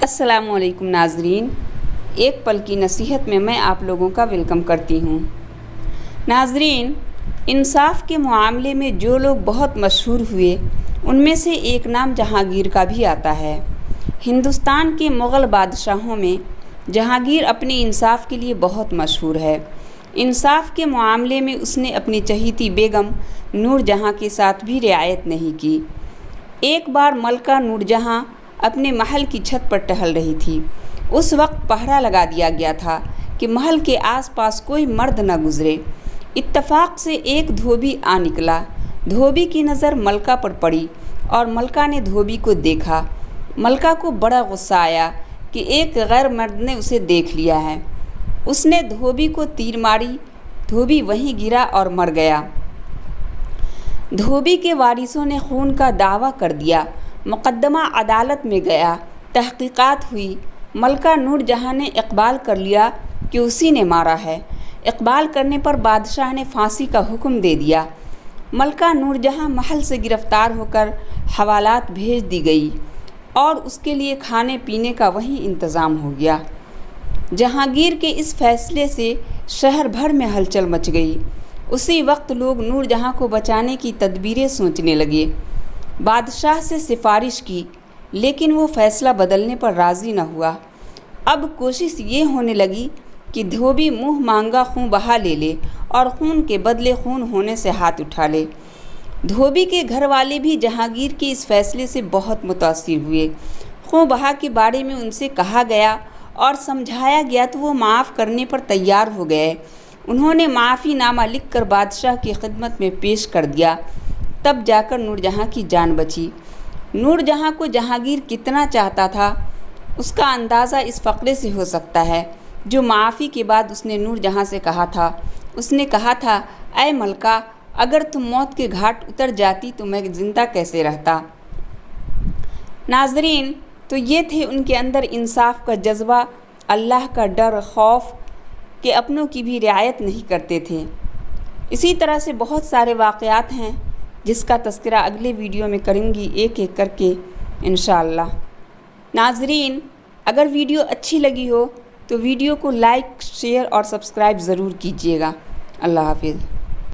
السلام علیکم ناظرین، ایک پل کی نصیحت میں آپ لوگوں کا ویلکم کرتی ہوں۔ ناظرین، انصاف کے معاملے میں جو لوگ بہت مشہور ہوئے ان میں سے ایک نام جہانگیر کا بھی آتا ہے۔ ہندوستان کے مغل بادشاہوں میں جہانگیر اپنے انصاف کے لیے بہت مشہور ہے۔ انصاف کے معاملے میں اس نے اپنی چہیتی بیگم نور جہاں کے ساتھ بھی رعایت نہیں کی۔ ایک بار ملکہ نور جہاں اپنے محل کی چھت پر ٹہل رہی تھی۔ اس وقت پہرا لگا دیا گیا تھا کہ محل کے آس پاس کوئی مرد نہ گزرے۔ اتفاق سے ایک دھوبی آ نکلا۔ دھوبی کی نظر ملکہ پر پڑی اور ملکہ نے دھوبی کو دیکھا۔ ملکہ کو بڑا غصہ آیا کہ ایک غیر مرد نے اسے دیکھ لیا ہے۔ اس نے دھوبی کو تیر ماری۔ دھوبی وہیں گرا اور مر گیا۔ دھوبی کے وارثوں نے خون کا دعویٰ کر دیا۔ مقدمہ عدالت میں گیا۔ تحقیقات ہوئی۔ ملکہ نور جہاں نے اقبال کر لیا کہ اسی نے مارا ہے۔ اقبال کرنے پر بادشاہ نے پھانسی کا حکم دے دیا۔ ملکہ نور جہاں محل سے گرفتار ہو کر حوالات بھیج دی گئی اور اس کے لیے کھانے پینے کا وہیں انتظام ہو گیا۔ جہانگیر کے اس فیصلے سے شہر بھر میں ہلچل مچ گئی۔ اسی وقت لوگ نور جہاں کو بچانے کی تدبیریں سوچنے لگے۔ بادشاہ سے سفارش کی لیکن وہ فیصلہ بدلنے پر راضی نہ ہوا۔ اب کوشش یہ ہونے لگی کہ دھوبی منہ مانگا خون بہا لے اور خون کے بدلے خون ہونے سے ہاتھ اٹھا لے۔ دھوبی کے گھر والے بھی جہانگیر کے اس فیصلے سے بہت متاثر ہوئے۔ خون بہا کے بارے میں ان سے کہا گیا اور سمجھایا گیا تو وہ معاف کرنے پر تیار ہو گئے۔ انہوں نے معافی نامہ لکھ کر بادشاہ کی خدمت میں پیش کر دیا۔ تب جا کر نور جہاں کی جان بچی۔ نور جہاں کو جہانگیر کتنا چاہتا تھا اس کا اندازہ اس فقرے سے ہو سکتا ہے جو معافی کے بعد اس نے نور جہاں سے کہا تھا۔ اس نے کہا تھا، اے ملکہ، اگر تم موت کے گھاٹ اتر جاتی تو میں زندہ کیسے رہتا۔ ناظرین، تو یہ تھے ان کے اندر انصاف کا جذبہ، اللہ کا ڈر، خوف کہ اپنوں کی بھی رعایت نہیں کرتے تھے۔ اسی طرح سے بہت سارے واقعات ہیں جس کا تذکرہ اگلے ویڈیو میں کریں گی ایک ایک کر کے انشاءاللہ۔ ناظرین، اگر ویڈیو اچھی لگی ہو تو ویڈیو کو لائک، شیئر اور سبسکرائب ضرور کیجیے گا۔ اللہ حافظ۔